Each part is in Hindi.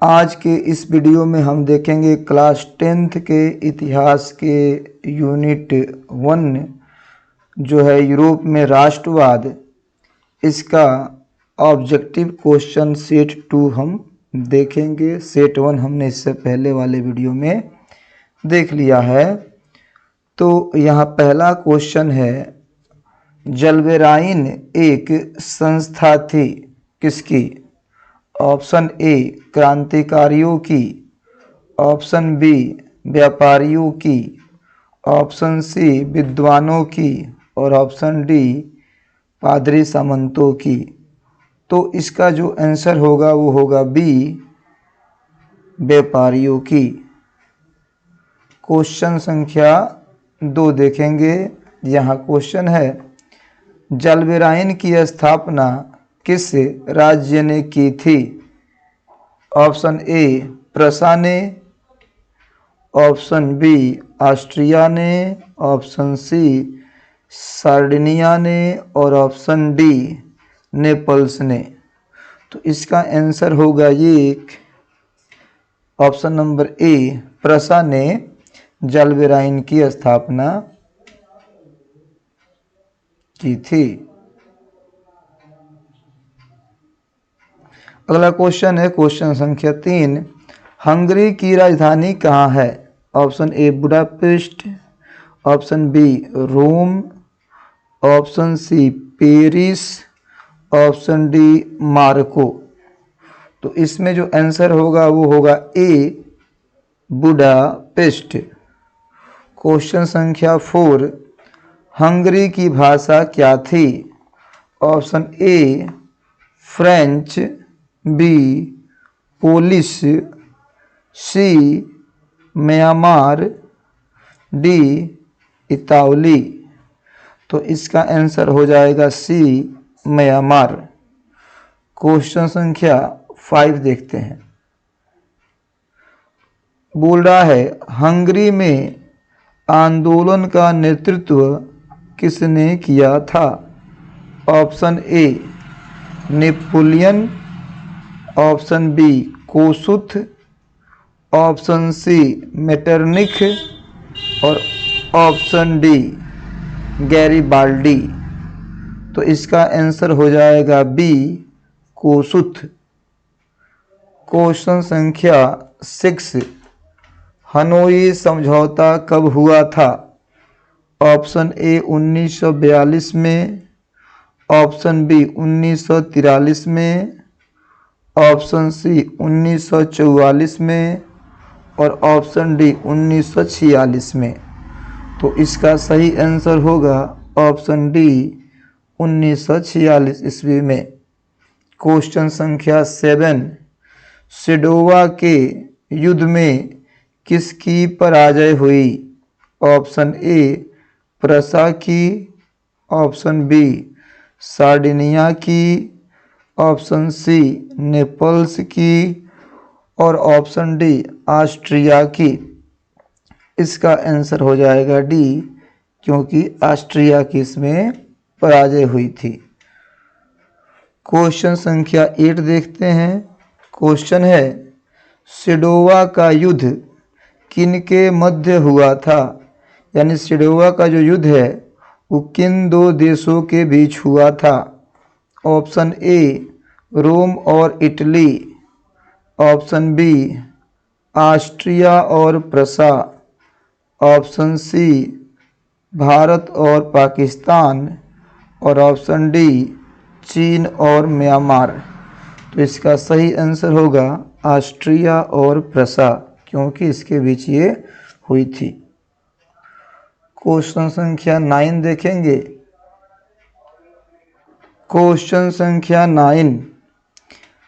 आज के इस वीडियो में हम देखेंगे क्लास 10th के इतिहास के यूनिट 1 जो है यूरोप में राष्ट्रवाद, इसका ऑब्जेक्टिव क्वेश्चन सेट 2 हम देखेंगे। सेट 1 हमने इससे पहले वाले वीडियो में देख लिया है। तो यहाँ पहला क्वेश्चन है, जलवेराइन एक संस्था थी किसकी? ऑप्शन ए क्रांतिकारियों की, ऑप्शन बी व्यापारियों की, ऑप्शन सी विद्वानों की और ऑप्शन डी पादरी सामंतों की। तो इसका जो आंसर होगा वो होगा बी व्यापारियों की। क्वेश्चन संख्या 2 देखेंगे। यहाँ क्वेश्चन है, जलवेराइन की स्थापना किस राज्य ने की थी? ऑप्शन ए प्रसा ने, ऑप्शन बी ऑस्ट्रिया ने, ऑप्शन सी सार्डिनिया ने और ऑप्शन डी नेपल्स ने। तो इसका आंसर होगा ये ऑप्शन नंबर ए, प्रसा ने जलवेराइन की स्थापना की थी। अगला क्वेश्चन है क्वेश्चन संख्या 3, हंगरी की राजधानी कहाँ है? Option A Budapest, option B Rome, option C Paris, option D Marco. तो इसमें जो आंसर होगा वो होगा ए बुडापेस्ट। क्वेश्चन संख्या 4, हंगरी की भाषा क्या थी? Option A French, B Polish, C Myanmar, D इतावली। तो इसका आंसर हो जाएगा सी म्यांमार। क्वेश्चन संख्या 5 देखते हैं। बोल रहा है, हंगरी में आंदोलन का नेतृत्व किसने किया था? Option A Napoleon, option B Kossuth, option C Metternich और ऑप्शन डी गैरीबाल्डी। तो इसका आंसर हो जाएगा बी कोसुथ। क्वेश्चन संख्या 6, हनोई समझौता कब हुआ था? ऑप्शन ए 1942 में, ऑप्शन बी 1943 में, ऑप्शन सी 1944 में और ऑप्शन डी 1946 में। तो इसका सही आंसर होगा ऑप्शन डी 1946 ईस्वी में। क्वेश्चन संख्या 7, सेडोवा के युद्ध में किसकी पराजय हुई? ऑप्शन ए प्रसा की, ऑप्शन बी सार्डिनिया की, ऑप्शन सी नेपल्स की और ऑप्शन डी ऑस्ट्रिया की। इसका आंसर हो जाएगा डी, क्योंकि ऑस्ट्रिया की इसमें पराजय हुई थी। क्वेश्चन संख्या 8 देखते हैं। क्वेश्चन है, सेडोवा का युद्ध किनके मध्य हुआ था? यानी सेडोवा का जो युद्ध है वो किन दो देशों के बीच हुआ था? ऑप्शन ए रोम और इटली, ऑप्शन बी ऑस्ट्रिया और प्रसा, ऑप्शन सी भारत और पाकिस्तान और ऑप्शन डी चीन और म्यांमार। तो इसका सही आंसर होगा ऑस्ट्रिया और प्रसा, क्योंकि इसके बीच ये हुई थी। क्वेश्चन संख्या 9 देखेंगे। क्वेश्चन संख्या 9,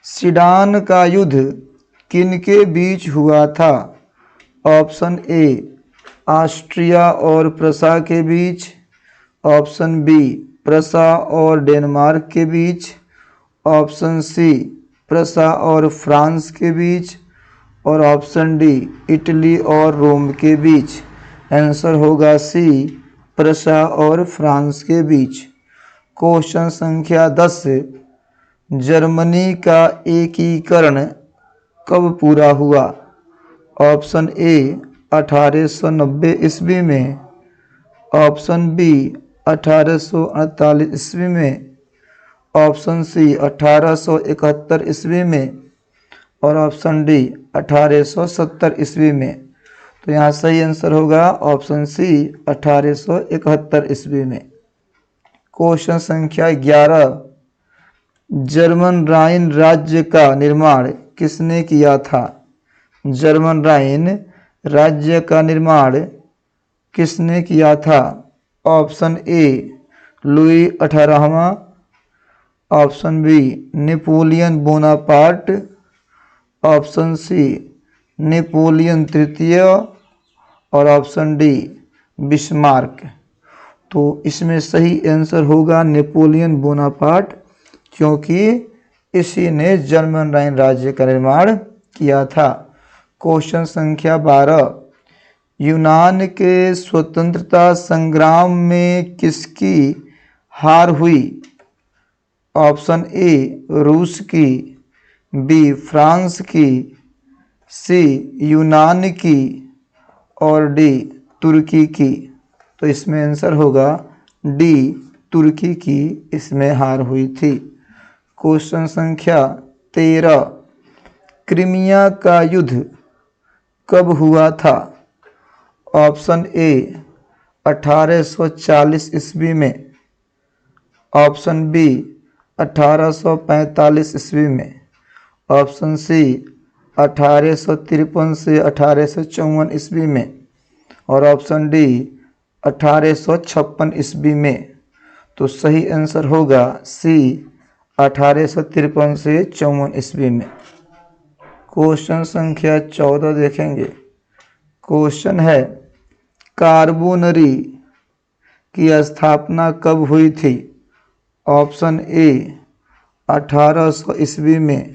सीडान का युद्ध किनके बीच हुआ था? ऑप्शन ए ऑस्ट्रिया और प्रसा के बीच, ऑप्शन बी प्रसा और डेनमार्क के बीच, ऑप्शन सी प्रसा और फ्रांस के बीच और ऑप्शन डी इटली और रोम के बीच। आंसर होगा सी प्रसा और फ्रांस के बीच। क्वेश्चन संख्या 10, जर्मनी का एकीकरण कब पूरा हुआ? ऑप्शन ए 1890 ईस्वी में, ऑप्शन बी 1848 ईस्वी में, ऑप्शन सी 1871 ईस्वी में और ऑप्शन डी 1870 ईस्वी में। तो यहाँ सही आंसर होगा ऑप्शन सी 1871 ईस्वी में। क्वेश्चन संख्या 11, जर्मन राइन राज्य का निर्माण किसने किया था? जर्मन राइन राज्य का निर्माण किसने किया था? ऑप्शन ए लुई 18वां, option B Napoleon Bonaparte, option C Napoleon तृतीय और ऑप्शन डी बिस्मार्क। तो इसमें सही आंसर होगा नेपोलियन बोनापार्ट, क्योंकि इसी ने जर्मन राइन राज्य का निर्माण किया था। क्वेश्चन संख्या 12, यूनान के स्वतंत्रता संग्राम में किसकी हार हुई? ऑप्शन ए रूस की, बी फ्रांस की, सी यूनान की और डी तुर्की की। तो इसमें आंसर होगा डी तुर्की की, इसमें हार हुई थी। क्वेश्चन संख्या 13, क्रीमिया का युद्ध कब हुआ था? ऑप्शन ए 1840 ईस्वी में, ऑप्शन बी 1845 ईस्वी में, ऑप्शन सी 1853 से 1854 ईस्वी में और ऑप्शन डी 1856 ईस्वी में। तो सही आंसर होगा सी 1853 से 54 ईस्वी में। क्वेश्चन संख्या 14 देखेंगे। क्वेश्चन है, कार्बोनरी की स्थापना कब हुई थी? ऑप्शन ए 1800 ईस्वी में,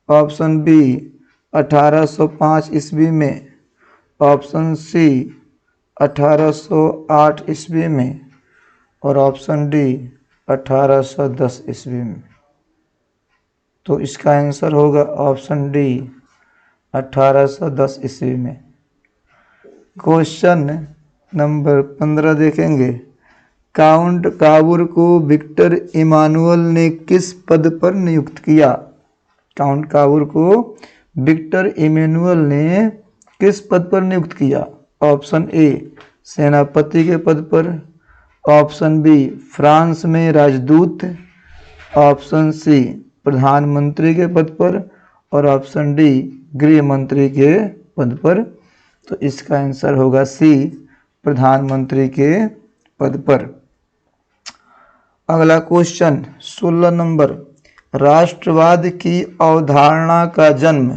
ऑप्शन बी 1805 ईस्वी में, ऑप्शन सी 1808 ईस्वी में और ऑप्शन डी 1810 ईस्वी में। तो इसका आंसर होगा ऑप्शन डी 1810 ईस्वी में। क्वेश्चन नंबर 15 देखेंगे। काउंट काबूर को विक्टर इमानुअल ने किस पद पर नियुक्त किया? काउंट काबूर को विक्टर इमानुअल ने किस पद पर नियुक्त किया? ऑप्शन ए सेनापति के पद पर, ऑप्शन बी फ्रांस में राजदूत, ऑप्शन सी प्रधानमंत्री के पद पर और ऑप्शन डी गृह मंत्री के पद पर। तो इसका आंसर होगा सी प्रधानमंत्री के पद पर। अगला क्वेश्चन 16 नंबर, राष्ट्रवाद की अवधारणा का जन्म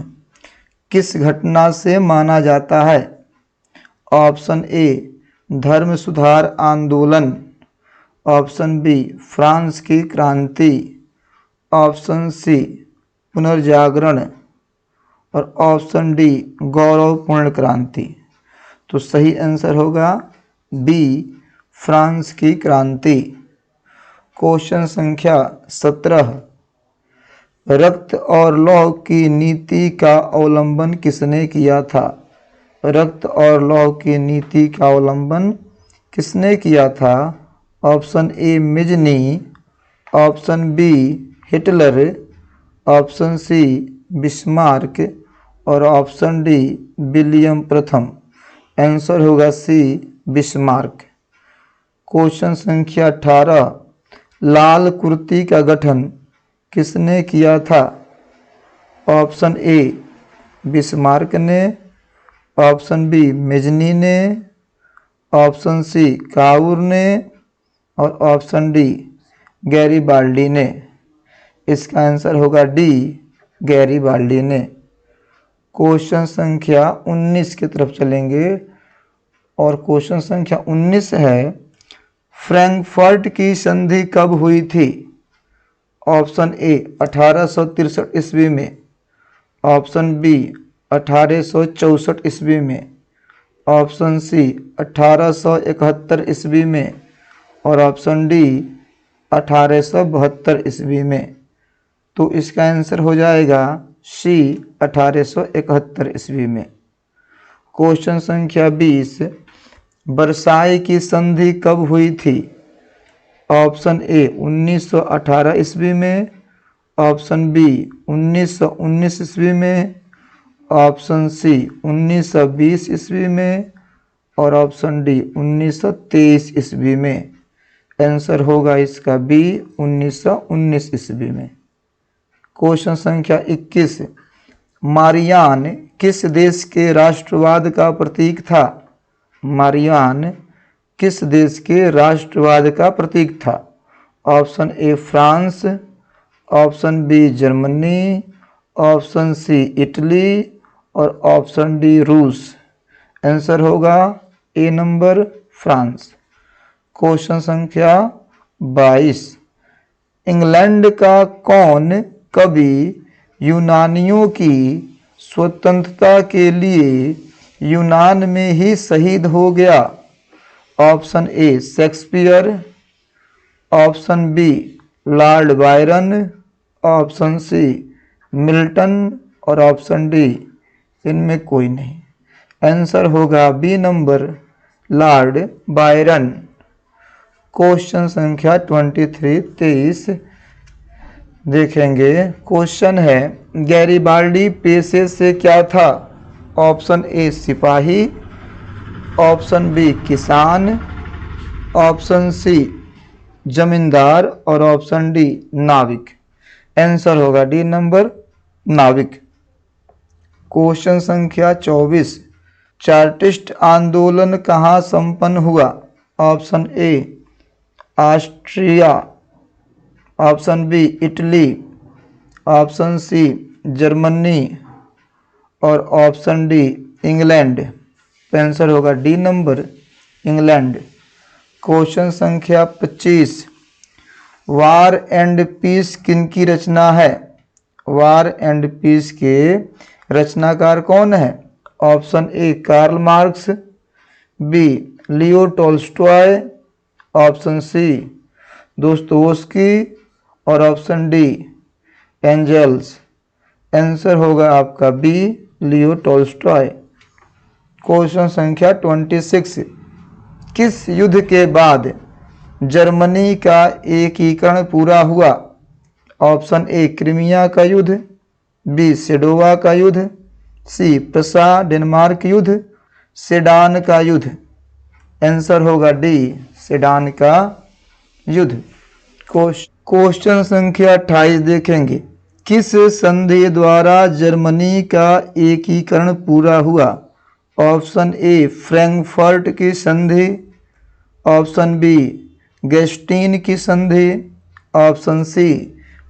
किस घटना से माना जाता है? ऑप्शन ए धर्म सुधार आंदोलन, ऑप्शन बी फ्रांस की क्रांति, ऑप्शन सी पुनर्जागरण और ऑप्शन डी गौरवपूर्ण क्रांति। तो सही आंसर होगा बी फ्रांस की क्रांति। क्वेश्चन संख्या 17, रक्त और लौह की नीति का अवलंबन किसने किया था? रक्त और लौह की नीति का अवलंबन किसने किया था? Option A Mazzini, option B Hitler, option C Bismarck और ऑप्शन डी विलियम प्रथम। आंसर होगा सी बिस्मार्क। क्वेश्चन संख्या 18, लाल कुर्ती का गठन किसने किया था? ऑप्शन ए बिस्मार्क ने, ऑप्शन बी मेजनी ने, ऑप्शन सी काबूर ने और ऑप्शन डी गैरीबाल्डी ने। इसका आंसर होगा डी गैरीबाल्डी ने। क्वेश्चन संख्या 19 की तरफ चलेंगे और क्वेश्चन संख्या 19 है, फ्रैंकफर्ट की संधि कब हुई थी? ऑप्शन ए 1863 ईस्वी में, ऑप्शन बी 1864 ईस्वी में, ऑप्शन सी 1871 ईस्वी में और ऑप्शन डी 1872 ईस्वी में। तो इसका आंसर हो जाएगा सी 1871 ईस्वी में। क्वेश्चन संख्या 20, वर्साई की संधि कब हुई थी? ऑप्शन ए 1918 ईस्वी में, ऑप्शन बी 1919 ईस्वी में, ऑप्शन सी 1920 ईस्वी में और ऑप्शन डी 1923 ईस्वी में। आंसर होगा इसका बी 1919 ईस्वी में। क्वेश्चन संख्या 21, मारियान किस देश के राष्ट्रवाद का प्रतीक था? मारियान किस देश के राष्ट्रवाद का प्रतीक था? Option A France, option B Germany, option C Italy और ऑप्शन डी रूस। आंसर होगा ए नंबर फ्रांस। क्वेश्चन संख्या 22, इंग्लैंड का कौन कवि यूनानियों की स्वतंत्रता के लिए यूनान में ही शहीद हो गया? Option A Shakespeare, option B Lord Byron, option C Milton और ऑप्शन डी इनमें कोई नहीं। आंसर होगा B number Lord Byron. Question संख्या 23 देखेंगे। क्वेश्चन है, गैरिबाल्डी पेशे से क्या था? ऑप्शन ए सिपाही, ऑप्शन बी किसान, ऑप्शन सी जमींदार और ऑप्शन डी नाविक। आंसर होगा डी नंबर नाविक। क्वेश्चन संख्या 24, चार्टिस्ट आंदोलन कहाँ संपन्न हुआ? Option A Austria, option B Italy, option C Germany और ऑप्शन डी इंग्लैंड। आंसर होगा डी नंबर इंग्लैंड। क्वेश्चन संख्या 25, वार एंड पीस किनकी रचना है? वार एंड पीस के रचनाकार कौन है? Option A Karl Marx, B Leo Tolstoy, option C Dostoevsky और ऑप्शन डी एंजल्स। आंसर होगा आपका बी लियो टोल्स्टॉय। क्वेश्चन संख्या 26, किस युद्ध के बाद जर्मनी का एकीकरण पूरा हुआ? ऑप्शन ए क्रीमिया का युद्ध, बी सेडोवा का युद्ध, सी प्रसा डेनमार्क युद्ध, सेडान का युद्ध। आंसर होगा डी सेडान का युद्ध। क्वेश्चन संख्या 28 देखेंगे, किस संधि द्वारा जर्मनी का एकीकरण पूरा हुआ? ऑप्शन ए फ्रैंकफर्ट की संधि, ऑप्शन बी गेस्टीन की संधि, ऑप्शन सी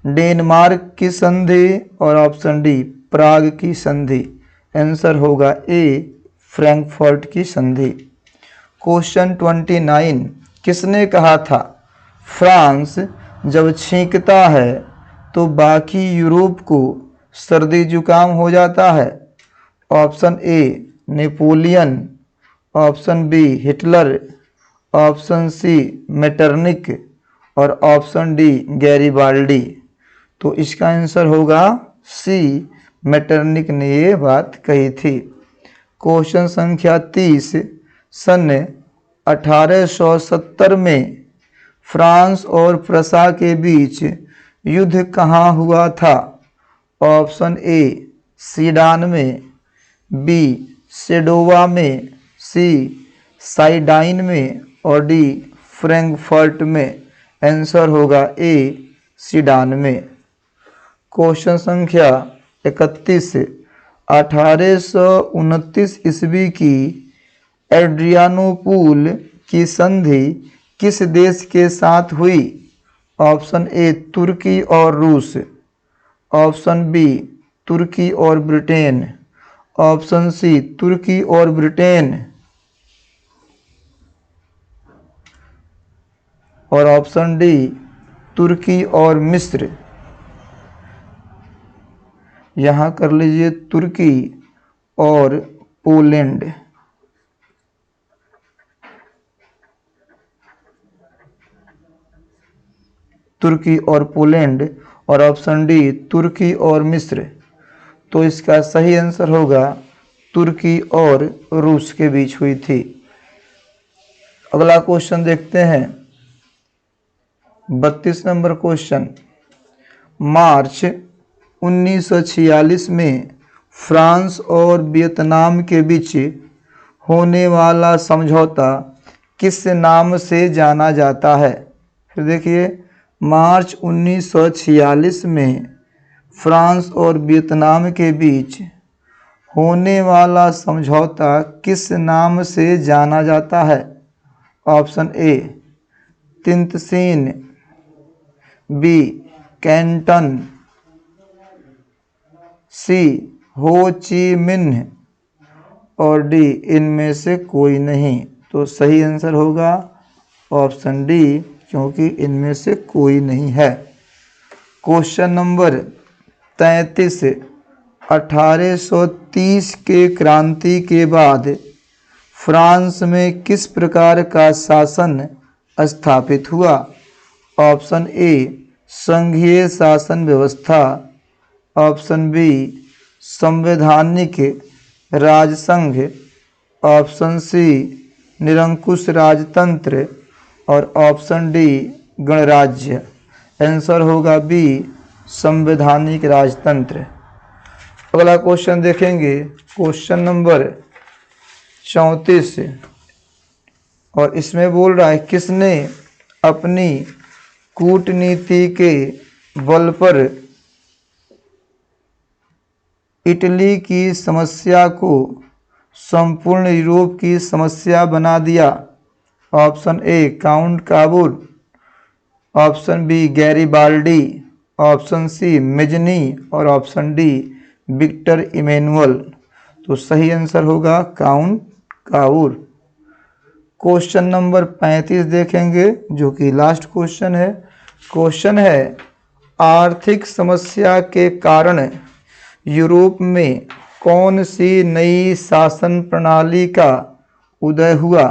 डेनमार्क की संधि और ऑप्शन डी प्राग की संधि। आंसर होगा ए फ्रैंकफर्ट की संधि। क्वेश्चन 29, किसने कहा था फ्रांस जब छींकता है तो बाकी यूरोप को सर्दी जुकाम हो जाता है? Option A Napoleon, option B Hitler, option C Metternich और ऑप्शन डी गैरिबाल्डी। तो इसका आंसर होगा सी मेटरनिक ने ये बात कही थी। क्वेश्चन संख्या 30, सन 1870 में फ्रांस और प्रसा के बीच युद्ध कहाँ हुआ था? ऑप्शन ए सीडान में, बी सेडोवा में, सी साइडाइन में और डी फ्रैंकफर्ट में। आंसर होगा ए सीडान में। क्वेश्चन संख्या 31, 1829 ईस्वी की एड्रियानोपुल की संधि किस देश के साथ हुई? ऑप्शन ए तुर्की और रूस, ऑप्शन बी तुर्की और ब्रिटेन, ऑप्शन सी तुर्की और ब्रिटेन और ऑप्शन डी तुर्की और मिस्र। यहाँ कर लीजिए तुर्की और पोलैंड। तुर्की और पोलैंड और ऑप्शन डी तुर्की और मिस्र। तो इसका सही आंसर होगा तुर्की और रूस के बीच हुई थी। अगला क्वेश्चन देखते हैं 32 नंबर क्वेश्चन। मार्च 1946 में फ्रांस और वियतनाम के बीच होने वाला समझौता किस नाम से जाना जाता है? फिर देखिए, मार्च 1946 में फ्रांस और वियतनाम के बीच होने वाला समझौता किस नाम से जाना जाता है? ऑप्शन ए तिंतसीन, बी कैंटन, सी हो ची मिन्ह और डी इनमें से कोई नहीं। तो सही आंसर होगा ऑप्शन डी, क्योंकि इनमें से कोई नहीं है। Question number 33। 1830 के क्रांति के बाद फ्रांस में किस प्रकार का शासन स्थापित हुआ? ऑप्शन ए संघीय शासन व्यवस्था, ऑप्शन बी संवैधानिक राजसंघ, ऑप्शन सी निरंकुश राजतंत्र और ऑप्शन डी गणराज्य। आंसर होगा बी संवैधानिक राजतंत्र। अगला क्वेश्चन देखेंगे, क्वेश्चन नंबर 34 और इसमें बोल रहा है किसने अपनी कूटनीति के बल पर इटली की समस्या को संपूर्ण यूरोप की समस्या बना दिया? Option A Count Cavour, option B Garibaldi, option C Mazzini और ऑप्शन डी विक्टर इमैनुअल। तो सही आंसर होगा काउंट काबूल। क्वेश्चन नंबर 35 देखेंगे, जो कि लास्ट क्वेश्चन है। क्वेश्चन है आर्थिक समस्या के कारण यूरोप में कौन सी नई शासन प्रणाली का उदय हुआ?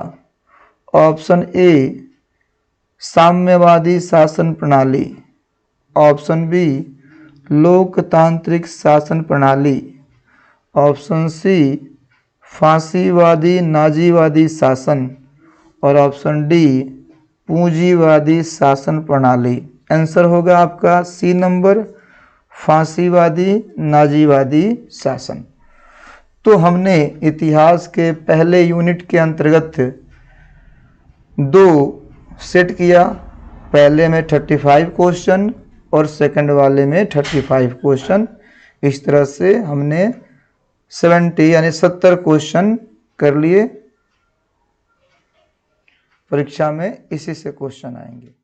ऑप्शन ए साम्यवादी शासन प्रणाली, ऑप्शन बी लोकतांत्रिक शासन प्रणाली, ऑप्शन सी फांसीवादी नाजीवादी शासन और ऑप्शन डी पूंजीवादी शासन प्रणाली। आंसर होगा आपका सी नंबर फांसीवादी नाजीवादी शासन। तो हमने इतिहास के पहले यूनिट के अंतर्गत 2 सेट किया। पहले में 35 क्वेश्चन और सेकंड वाले में 35 क्वेश्चन। इस तरह से हमने 70 यानी 70 क्वेश्चन कर लिए। परीक्षा में इसी से क्वेश्चन आएंगे।